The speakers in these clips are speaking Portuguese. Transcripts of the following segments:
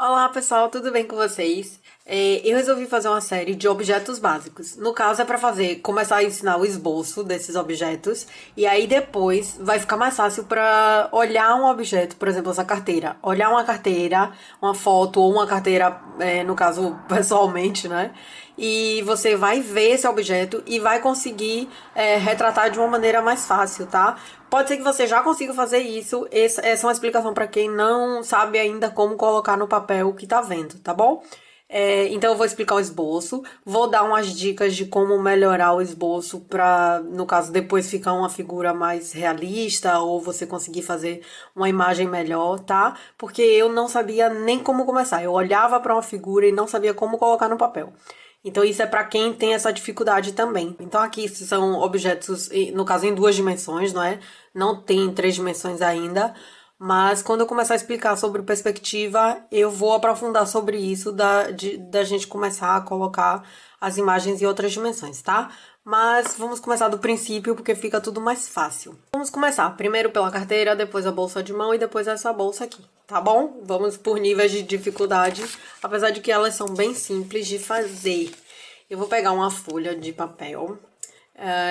Olá pessoal, tudo bem com vocês? Eu resolvi fazer uma série de objetos básicos. No caso é para começar a ensinar o esboço desses objetos e aí depois vai ficar mais fácil para olhar um objeto, por exemplo, essa carteira. Olhar uma carteira, uma foto ou uma carteira, no caso pessoalmente, né? E você vai ver esse objeto e vai conseguir retratar de uma maneira mais fácil, tá? Pode ser que você já consiga fazer isso. Essa é uma explicação para quem não sabe ainda como colocar no papel o que tá vendo, tá bom? Então eu vou explicar o esboço, vou dar umas dicas de como melhorar o esboço para, no caso, depois ficar uma figura mais realista ou você conseguir fazer uma imagem melhor, tá? Porque eu não sabia nem como começar. Eu olhava para uma figura e não sabia como colocar no papel. Então isso é para quem tem essa dificuldade também. Então aqui são objetos, no caso em duas dimensões, não é? Não tem em três dimensões ainda. Mas quando eu começar a explicar sobre perspectiva, eu vou aprofundar sobre isso da gente começar a colocar as imagens em outras dimensões, tá? Mas vamos começar do princípio porque fica tudo mais fácil. Vamos começar primeiro pela carteira, depois a bolsa de mão e depois essa bolsa aqui, tá bom? Vamos por níveis de dificuldade, apesar de que elas são bem simples de fazer. Eu vou pegar uma folha de papel.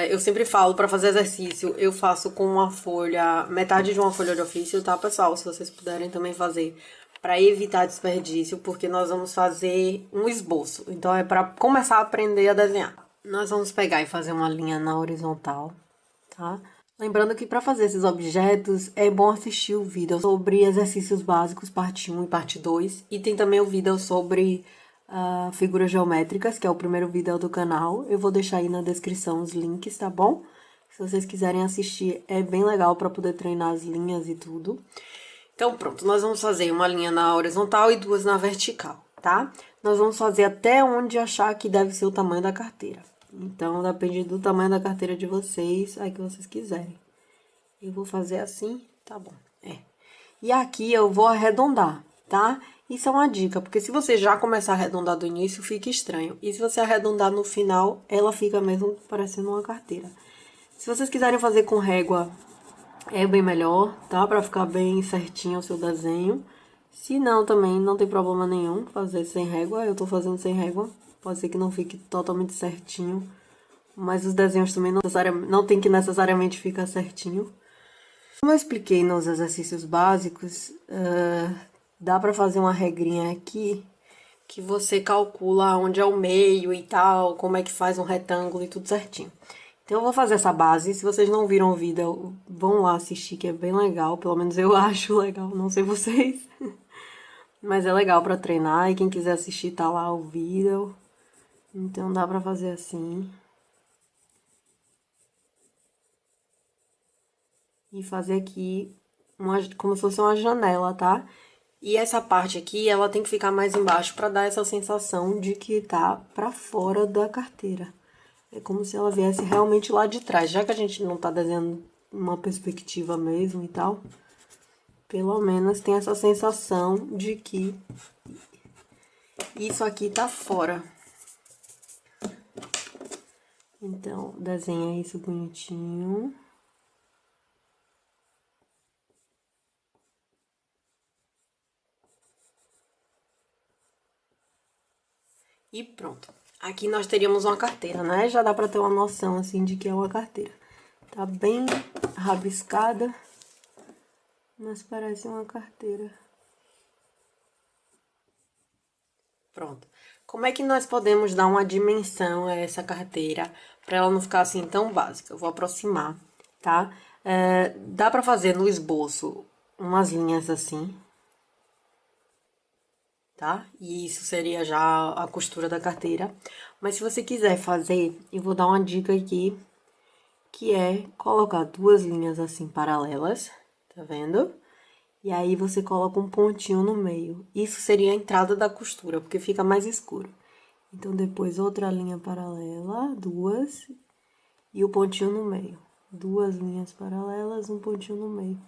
Eu sempre falo para fazer exercício, eu faço com uma folha, metade de uma folha de ofício, tá, pessoal? Se vocês puderem também fazer para evitar desperdício, porque nós vamos fazer um esboço. Então é para começar a aprender a desenhar. Nós vamos pegar e fazer uma linha na horizontal, tá? Lembrando que para fazer esses objetos é bom assistir o vídeo sobre exercícios básicos, parte 1 e parte 2. E tem também o vídeo sobre figuras geométricas, que é o primeiro vídeo do canal. Eu vou deixar aí na descrição os links, tá bom? Se vocês quiserem assistir, é bem legal para poder treinar as linhas e tudo. Então, pronto, nós vamos fazer uma linha na horizontal e duas na vertical, tá? Nós vamos fazer até onde achar que deve ser o tamanho da carteira. Então, depende do tamanho da carteira de vocês, aí que vocês quiserem. Eu vou fazer assim, tá bom. E aqui eu vou arredondar, tá? Isso é uma dica, porque se você já começar a arredondar do início, fica estranho. E se você arredondar no final, ela fica mesmo parecendo uma carteira. Se vocês quiserem fazer com régua, é bem melhor, tá? Pra ficar bem certinho o seu desenho. Se não, também não tem problema nenhum fazer sem régua. Eu tô fazendo sem régua. Pode ser que não fique totalmente certinho. Mas os desenhos também não tem que necessariamente ficar certinho. Como eu expliquei nos exercícios básicos, dá pra fazer uma regrinha aqui que você calcula onde é o meio e tal, como é que faz um retângulo e tudo certinho. Então eu vou fazer essa base. Se vocês não viram o vídeo, vão lá assistir, que é bem legal. Pelo menos eu acho legal, não sei vocês. Mas é legal pra treinar e quem quiser assistir tá lá o vídeo. Então dá pra fazer assim. E fazer aqui como se fosse uma janela, tá? E essa parte aqui, ela tem que ficar mais embaixo pra dar essa sensação de que tá pra fora da carteira. É como se ela viesse realmente lá de trás. Já que a gente não tá desenhando uma perspectiva mesmo e tal, pelo menos tem essa sensação de que isso aqui tá fora. Então, desenha isso bonitinho. E pronto. Aqui nós teríamos uma carteira, né? Já dá pra ter uma noção, assim, de que é uma carteira. Tá bem rabiscada, mas parece uma carteira. Pronto. Como é que nós podemos dar uma dimensão a essa carteira para ela não ficar assim tão básica? Eu vou aproximar, tá? Dá pra fazer no esboço umas linhas assim, tá? E isso seria já a costura da carteira. Mas se você quiser fazer, eu vou dar uma dica aqui, que é colocar duas linhas assim paralelas, tá vendo? E aí você coloca um pontinho no meio. Isso seria a entrada da costura, porque fica mais escuro. Então, depois outra linha paralela, duas, e o pontinho no meio. Duas linhas paralelas, um pontinho no meio.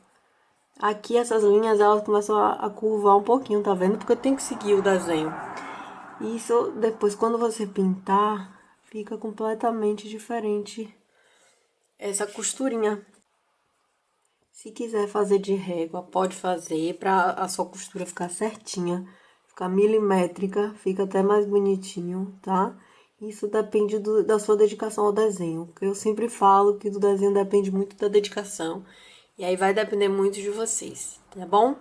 Aqui essas linhas, elas começam a curvar um pouquinho, tá vendo? Porque eu tenho que seguir o desenho. E isso, depois, quando você pintar, fica completamente diferente essa costurinha. Se quiser fazer de régua, pode fazer pra a sua costura ficar certinha, ficar milimétrica, fica até mais bonitinho, tá? Isso depende da sua dedicação ao desenho. Eu sempre falo que do desenho depende muito da dedicação. E aí vai depender muito de vocês, tá bom?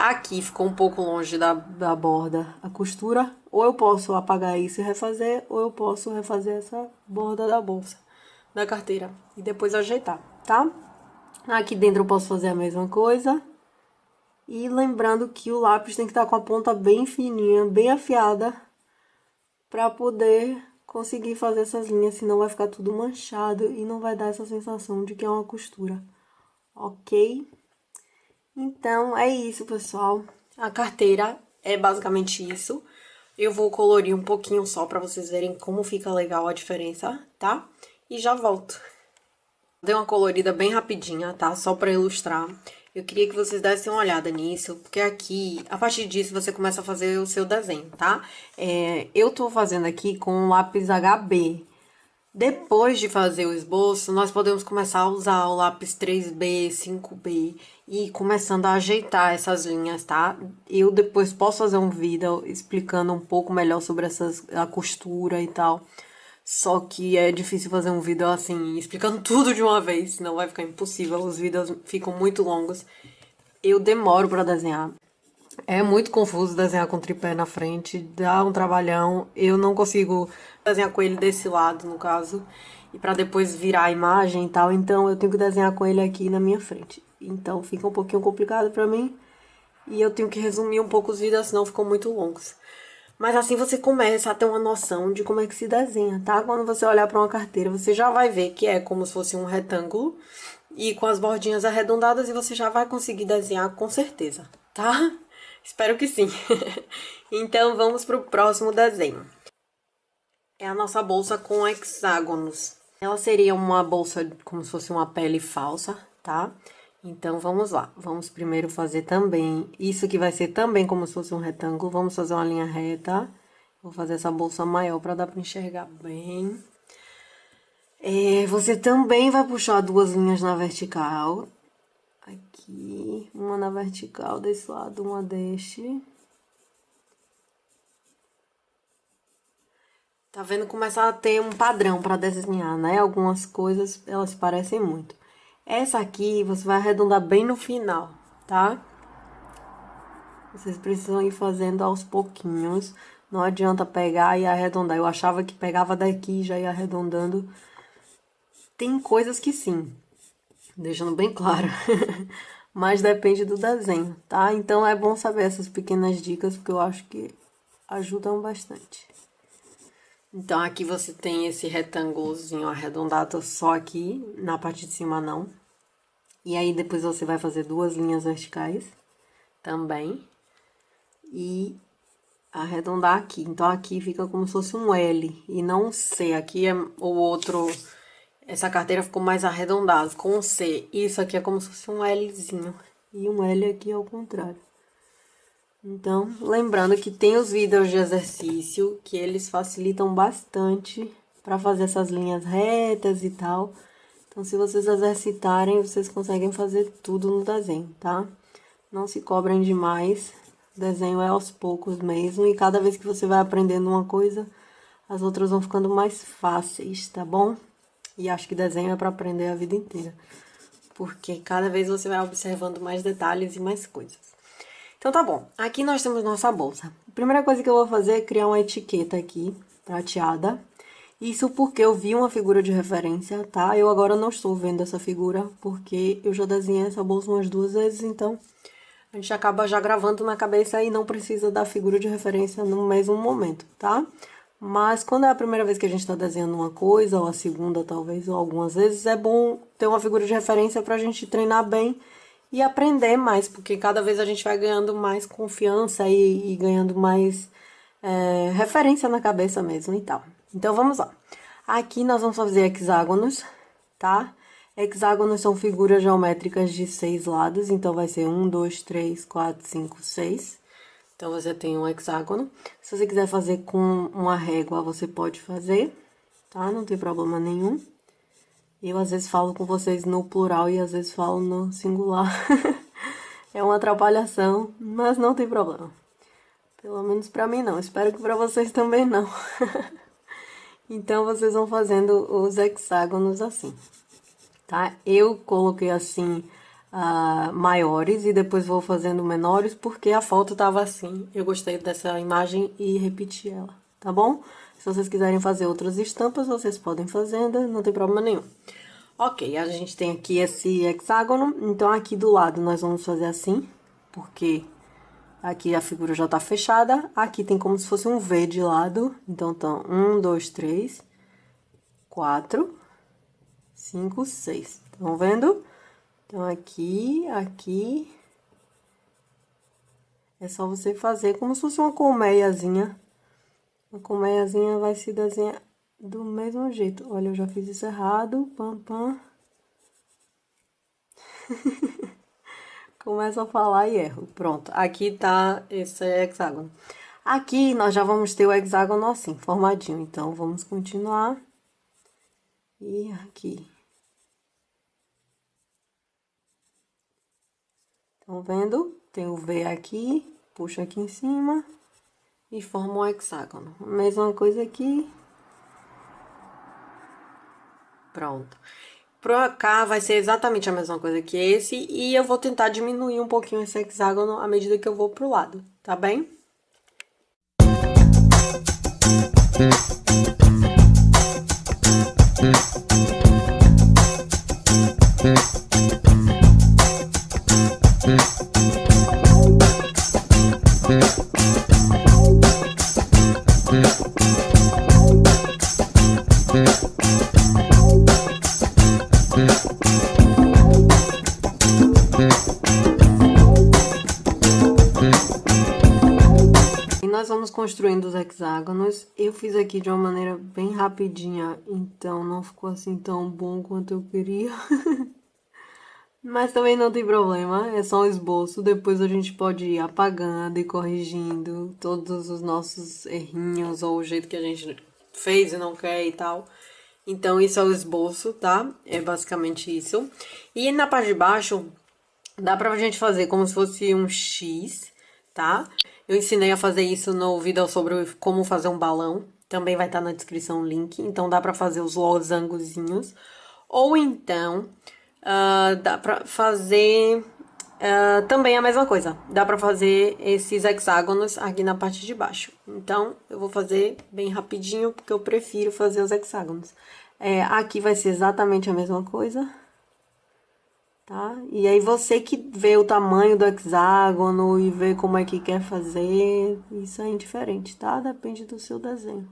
Aqui ficou um pouco longe da borda a costura. Ou eu posso apagar isso e refazer, ou eu posso refazer essa borda da bolsa, da carteira. E depois ajeitar, tá? Aqui dentro eu posso fazer a mesma coisa. E lembrando que o lápis tem que estar com a ponta bem fininha, bem afiada, para poder conseguir fazer essas linhas, senão vai ficar tudo manchado e não vai dar essa sensação de que é uma costura, ok? Então, é isso, pessoal. A carteira é basicamente isso. Eu vou colorir um pouquinho só para vocês verem como fica legal a diferença, tá? E já volto. Dei uma colorida bem rapidinha, tá? Só para ilustrar. Eu queria que vocês dessem uma olhada nisso, porque aqui, a partir disso, você começa a fazer o seu desenho, tá? Eu tô fazendo aqui com o lápis HB. Depois de fazer o esboço, nós podemos começar a usar o lápis 3B, 5B e ir começando a ajeitar essas linhas, tá? Eu depois posso fazer um vídeo explicando um pouco melhor sobre a costura e tal. Só que é difícil fazer um vídeo assim, explicando tudo de uma vez, senão vai ficar impossível. Os vídeos ficam muito longos. Eu demoro pra desenhar. É muito confuso desenhar com tripé na frente, dá um trabalhão. Eu não consigo desenhar com ele desse lado, no caso, e pra depois virar a imagem e tal, então eu tenho que desenhar com ele aqui na minha frente. Então fica um pouquinho complicado pra mim, e eu tenho que resumir um pouco os vídeos, senão ficam muito longos. Mas assim você começa a ter uma noção de como é que se desenha, tá? Quando você olhar pra uma carteira, você já vai ver que é como se fosse um retângulo, e com as bordinhas arredondadas, e você já vai conseguir desenhar com certeza, tá? Espero que sim. Então, vamos pro próximo desenho. É a nossa bolsa com hexágonos. Ela seria uma bolsa como se fosse uma pele falsa, tá? Então, vamos lá. Vamos primeiro fazer também... Isso aqui vai ser também como se fosse um retângulo. Vamos fazer uma linha reta. Vou fazer essa bolsa maior para dar para enxergar bem. Você também vai puxar duas linhas na vertical. Aqui, uma na vertical desse lado, uma deste. Tá vendo? Começar a ter um padrão para desenhar, né? Algumas coisas, elas parecem muito. Essa aqui, você vai arredondar bem no final, tá? Vocês precisam ir fazendo aos pouquinhos. Não adianta pegar e arredondar. Eu achava que pegava daqui e já ia arredondando. Tem coisas que sim, deixando bem claro. Mas depende do desenho, tá? Então é bom saber essas pequenas dicas, porque eu acho que ajudam bastante. Então, aqui você tem esse retângulozinho arredondado só aqui, na parte de cima não. E aí, depois você vai fazer duas linhas verticais também. E arredondar aqui. Então, aqui fica como se fosse um L e não um C. Aqui é o outro... Essa carteira ficou mais arredondada, com um C. Isso aqui é como se fosse um Lzinho. E um L aqui ao contrário. Então, lembrando que tem os vídeos de exercício, que eles facilitam bastante para fazer essas linhas retas e tal. Então, se vocês exercitarem, vocês conseguem fazer tudo no desenho, tá? Não se cobrem demais, o desenho é aos poucos mesmo, e cada vez que você vai aprendendo uma coisa, as outras vão ficando mais fáceis, tá bom? E acho que desenho é para aprender a vida inteira, porque cada vez você vai observando mais detalhes e mais coisas. Então tá bom, aqui nós temos nossa bolsa. A primeira coisa que eu vou fazer é criar uma etiqueta aqui, prateada. Isso porque eu vi uma figura de referência, tá? Eu agora não estou vendo essa figura, porque eu já desenhei essa bolsa umas duas vezes, então a gente acaba já gravando na cabeça e não precisa da figura de referência no mesmo momento, tá? Mas quando é a primeira vez que a gente tá desenhando uma coisa, ou a segunda talvez, ou algumas vezes, é bom ter uma figura de referência pra gente treinar bem e aprender mais, porque cada vez a gente vai ganhando mais confiança e ganhando mais referência na cabeça mesmo e tal. Então, vamos lá. Aqui nós vamos fazer hexágonos, tá? Hexágonos são figuras geométricas de 6 lados, então vai ser 1, 2, 3, 4, 5, 6. Então, você tem um hexágono. Se você quiser fazer com uma régua, você pode fazer, tá? Não tem problema nenhum. Eu, às vezes, falo com vocês no plural e, às vezes, falo no singular. É uma atrapalhação, mas não tem problema. Pelo menos pra mim não, espero que pra vocês também não. Então, vocês vão fazendo os hexágonos assim, tá? Eu coloquei assim, maiores e depois vou fazendo menores porque a foto tava assim. Eu gostei dessa imagem e repeti ela, tá bom? Se vocês quiserem fazer outras estampas, vocês podem fazendo, não tem problema nenhum. Ok, a gente tem aqui esse hexágono, então aqui do lado nós vamos fazer assim, porque aqui a figura já tá fechada, aqui tem como se fosse um V de lado, então 1, 2, 3, 4, 5, 6. Estão vendo? Então, aqui. É só você fazer como se fosse uma colmeiazinha. Uma colmeiazinha vai se desenhar do mesmo jeito. Olha, eu já fiz isso errado. Pam, pam. Começo a falar e erro. Pronto, aqui tá esse hexágono. Aqui nós já vamos ter o hexágono assim, formadinho. Então, vamos continuar. E aqui. Estão vendo? Tem o V aqui, puxa aqui em cima e forma um hexágono. Mesma coisa aqui. Pronto. Pra cá vai ser exatamente a mesma coisa que esse e eu vou tentar diminuir um pouquinho esse hexágono à medida que eu vou pro lado, tá bem? Nós vamos construindo os hexágonos. Eu fiz aqui de uma maneira bem rapidinha, então não ficou assim tão bom quanto eu queria. Mas também não tem problema, é só um esboço. Depois a gente pode ir apagando e corrigindo todos os nossos errinhos ou o jeito que a gente fez e não quer e tal. Então, isso é o esboço, tá? É basicamente isso. E na parte de baixo, dá pra gente fazer como se fosse um X, tá? Eu ensinei a fazer isso no vídeo sobre como fazer um balão. Também vai estar na descrição o link. Então, dá pra fazer os losangozinhos. Ou então, dá pra fazer também a mesma coisa. Dá pra fazer esses hexágonos aqui na parte de baixo. Então, eu vou fazer bem rapidinho, porque eu prefiro fazer os hexágonos. Aqui vai ser exatamente a mesma coisa. Tá? E aí você que vê o tamanho do hexágono e vê como é que quer fazer, isso é indiferente, tá? Depende do seu desenho.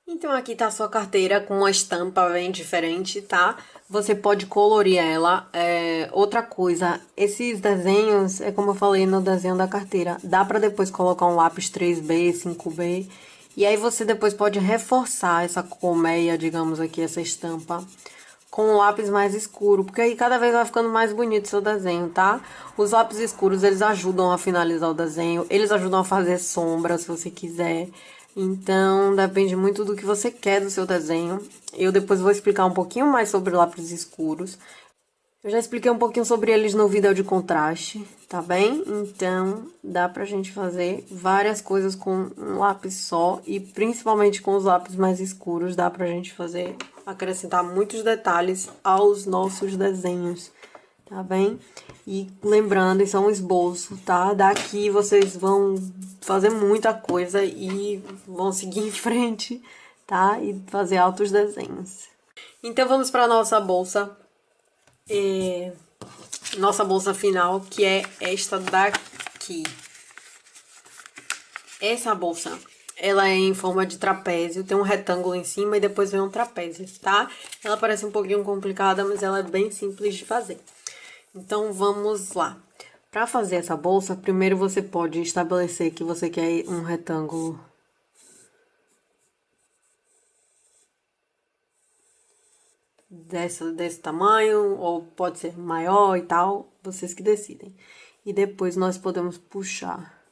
Então aqui tá a sua carteira com uma estampa bem diferente, tá? Você pode colorir ela. Outra coisa, esses desenhos, é como eu falei no desenho da carteira, dá pra depois colocar um lápis 3B, 5B, e aí você depois pode reforçar essa colmeia, digamos aqui, essa estampa, com um lápis mais escuro, porque aí cada vez vai ficando mais bonito o seu desenho, tá? Os lápis escuros, eles ajudam a finalizar o desenho, eles ajudam a fazer sombra, se você quiser. Então, depende muito do que você quer do seu desenho. Eu depois vou explicar um pouquinho mais sobre lápis escuros. Eu já expliquei um pouquinho sobre eles no vídeo de contraste, tá bem? Então, dá pra gente fazer várias coisas com um lápis só e principalmente com os lápis mais escuros, dá pra gente fazer, acrescentar muitos detalhes aos nossos desenhos, tá bem? E lembrando, isso é um esboço, tá? Daqui vocês vão fazer muita coisa e vão seguir em frente, tá? E fazer altos desenhos. Então, vamos para nossa bolsa. Nossa bolsa final, que é esta daqui. Essa bolsa, ela é em forma de trapézio, tem um retângulo em cima e depois vem um trapézio, tá? Ela parece um pouquinho complicada, mas ela é bem simples de fazer. Então, vamos lá. Para fazer essa bolsa, primeiro você pode estabelecer que você quer um retângulo desse tamanho, ou pode ser maior e tal, vocês que decidem. E depois nós podemos puxar.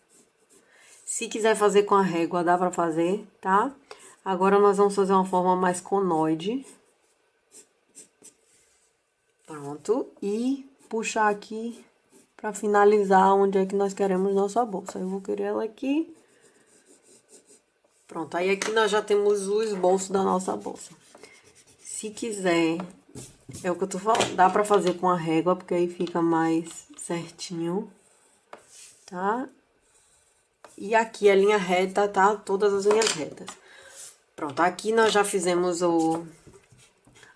Se quiser fazer com a régua, dá pra fazer, tá? Agora nós vamos fazer uma forma mais conoide. Pronto. E puxar aqui pra finalizar onde é que nós queremos nossa bolsa. Eu vou querer ela aqui. Pronto, aí aqui nós já temos o esboço da nossa bolsa. Se quiser, é o que eu tô falando, dá pra fazer com a régua, porque aí fica mais certinho, tá? E aqui a linha reta, tá? Todas as linhas retas. Pronto, aqui nós já fizemos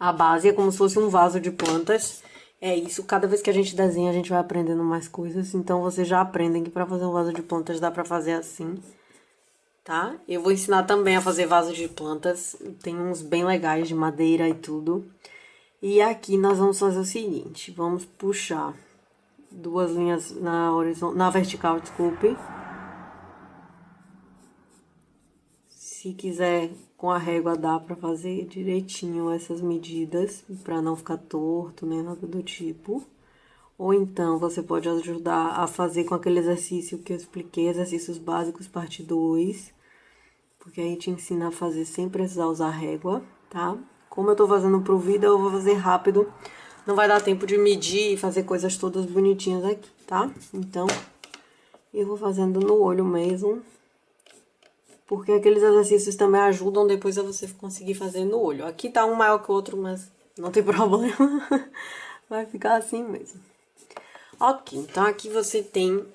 a base, é como se fosse um vaso de plantas. É isso, cada vez que a gente desenha, a gente vai aprendendo mais coisas. Então, vocês já aprendem que pra fazer um vaso de plantas dá pra fazer assim, tá? Eu vou ensinar também a fazer vasos de plantas. Tem uns bem legais de madeira e tudo. E aqui nós vamos fazer o seguinte, vamos puxar duas linhas na vertical, desculpe. Se quiser, com a régua dá pra fazer direitinho essas medidas, pra não ficar torto, nem nada do tipo. Ou então, você pode ajudar a fazer com aquele exercício que eu expliquei, exercícios básicos, parte 2. Porque aí te ensina a fazer sem precisar usar régua, tá? Como eu tô fazendo pro vídeo, eu vou fazer rápido. Não vai dar tempo de medir e fazer coisas todas bonitinhas aqui, tá? Então, eu vou fazendo no olho mesmo. Porque aqueles exercícios também ajudam depois a você conseguir fazer no olho. Aqui tá um maior que o outro, mas não tem problema. Vai ficar assim mesmo. Ok, então aqui você tem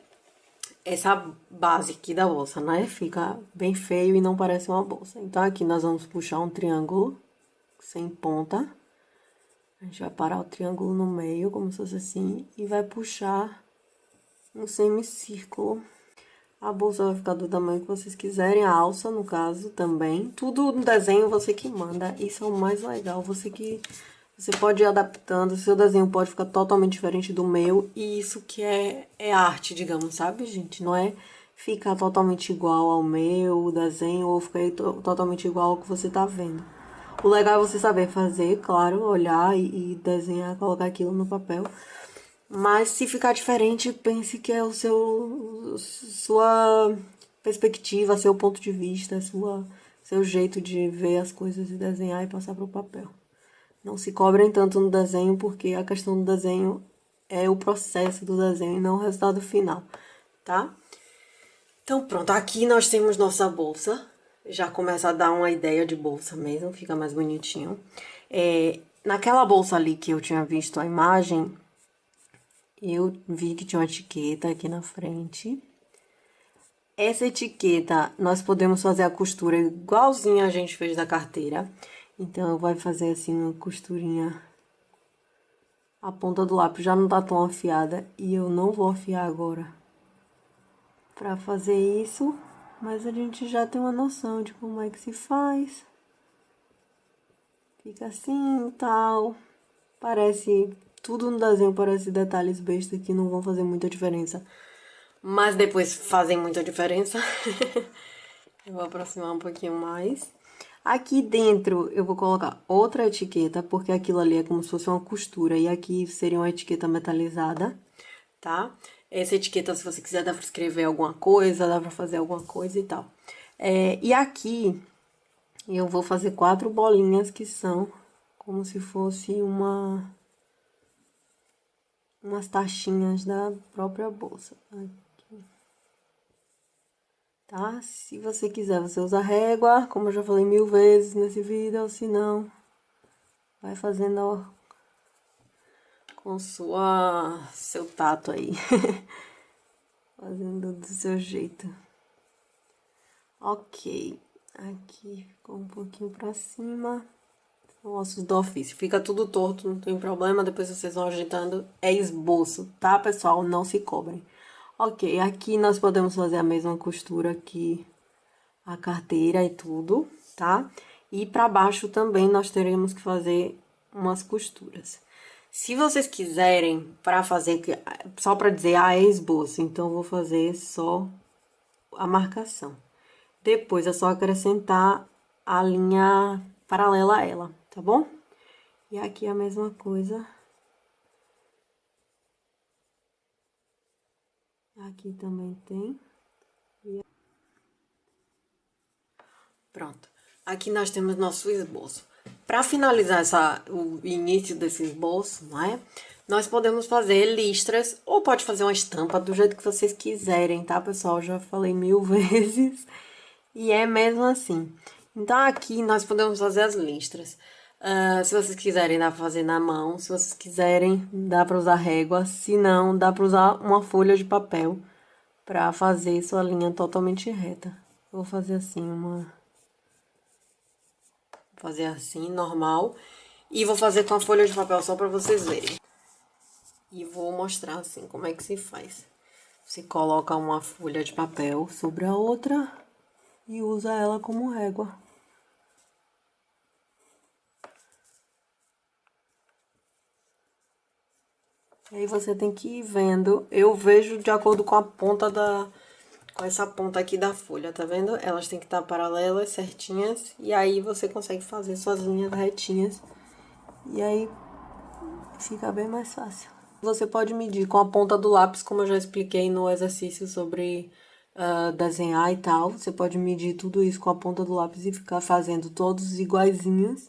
essa base aqui da bolsa, né? Fica bem feio e não parece uma bolsa. Então aqui nós vamos puxar um triângulo sem ponta. A gente vai parar o triângulo no meio, como se fosse assim, e vai puxar um semicírculo. A bolsa vai ficar do tamanho que vocês quiserem, a alça, no caso, também. Tudo no desenho você que manda, isso é o mais legal, você pode ir adaptando, seu desenho pode ficar totalmente diferente do meu, e isso que é arte, digamos, sabe, gente? Não é ficar totalmente igual ao meu desenho, ou ficar totalmente igual ao que você tá vendo. O legal é você saber fazer, claro, olhar e desenhar, colocar aquilo no papel. Mas se ficar diferente, pense que é sua perspectiva, seu ponto de vista, seu jeito de ver as coisas e desenhar e passar para o papel. Não se cobrem tanto no desenho, porque a questão do desenho é o processo do desenho e não o resultado final, tá? Então pronto, aqui nós temos nossa bolsa. Já começa a dar uma ideia de bolsa mesmo, fica mais bonitinho. Naquela bolsa ali que eu tinha visto a imagem, eu vi que tinha uma etiqueta aqui na frente. Essa etiqueta, nós podemos fazer a costura igualzinha a gente fez da carteira. Então, eu vou fazer assim uma costurinha. A ponta do lápis já não tá tão afiada e eu não vou afiar agora pra fazer isso. Mas a gente já tem uma noção de como é que se faz. Fica assim e tal. Parece, tudo no desenho parece detalhes bestas que não vão fazer muita diferença. Mas depois fazem muita diferença. Eu vou aproximar um pouquinho mais. Aqui dentro eu vou colocar outra etiqueta, porque aquilo ali é como se fosse uma costura. E aqui seria uma etiqueta metalizada, tá? Essa etiqueta, se você quiser, dá pra escrever alguma coisa, dá pra fazer alguma coisa e tal. E aqui eu vou fazer 4 bolinhas que são como se fosse umas taxinhas da própria bolsa. Aqui. Tá? Se você quiser, você usa régua, como eu já falei 1000 vezes nesse vídeo, ou se não, vai fazendo com seu tato aí. Fazendo do seu jeito. Ok. Aqui ficou um pouquinho pra cima. São ossos do ofício. Fica tudo torto, não tem problema. Depois vocês vão ajeitando. É esboço, tá, pessoal? Não se cobrem. Ok, aqui nós podemos fazer a mesma costura que a carteira e tudo, tá? E pra baixo também nós teremos que fazer umas costuras. Se vocês quiserem para fazer, só para dizer, é esboço, então eu vou fazer só a marcação. Depois é só acrescentar a linha paralela a ela, tá bom? E aqui a mesma coisa. Aqui também tem. Pronto. Aqui nós temos nosso esboço. Para finalizar o início desse esboço, não é? Nós podemos fazer listras ou pode fazer uma estampa do jeito que vocês quiserem, tá, pessoal? Já falei 1000 vezes e é mesmo assim. Então, aqui nós podemos fazer as listras. Se vocês quiserem, dá pra fazer na mão. Se vocês quiserem, dá pra usar régua. Se não, dá pra usar uma folha de papel pra fazer sua linha totalmente reta. Eu vou fazer assim, fazer assim, normal. E vou fazer com a folha de papel só pra vocês verem. E vou mostrar assim como é que se faz. Você coloca uma folha de papel sobre a outra e usa ela como régua. Aí você tem que ir vendo. Eu vejo de acordo com a ponta com essa ponta aqui da folha, tá vendo? Elas têm que estar paralelas, certinhas. E aí você consegue fazer suas linhas retinhas. E aí fica bem mais fácil. Você pode medir com a ponta do lápis, como eu já expliquei no exercício sobre desenhar e tal. Você pode medir tudo isso com a ponta do lápis e ficar fazendo todos iguaizinhos.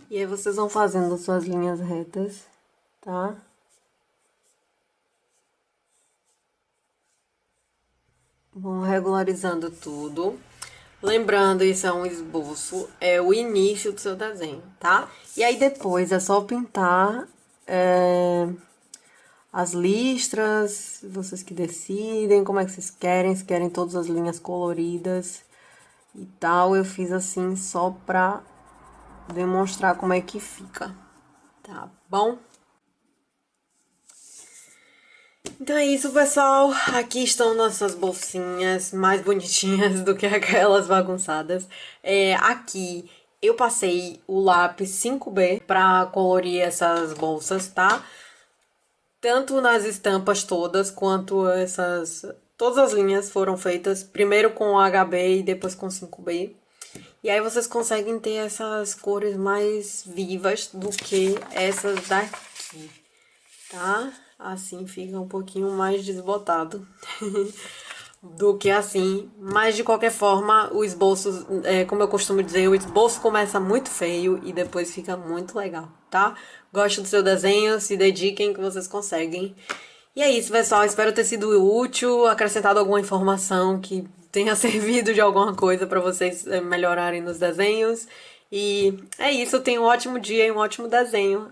E aí vocês vão fazendo suas linhas retas, tá? Vão regularizando tudo. Lembrando, isso é um esboço, é o início do seu desenho, tá? E aí depois é só pintar as listras, vocês que decidem como é que vocês querem, se querem todas as linhas coloridas e tal. Eu fiz assim só pra demonstrar como é que fica, tá bom? Então é isso, pessoal. Aqui estão nossas bolsinhas mais bonitinhas do que aquelas bagunçadas. Aqui eu passei o lápis 5B pra colorir essas bolsas, tá? Tanto nas estampas todas, quanto essas... Todas as linhas foram feitas primeiro com HB e depois com 5B. E aí vocês conseguem ter essas cores mais vivas do que essas daqui, tá? Assim fica um pouquinho mais desbotado do que assim. Mas de qualquer forma, o esboço, como eu costumo dizer, o esboço começa muito feio e depois fica muito legal, tá? Gosto do seu desenho, se dediquem que vocês conseguem. E é isso, pessoal. Espero ter sido útil, acrescentado alguma informação que tenha servido de alguma coisa para vocês melhorarem nos desenhos. E é isso, tenham um ótimo dia e um ótimo desenho.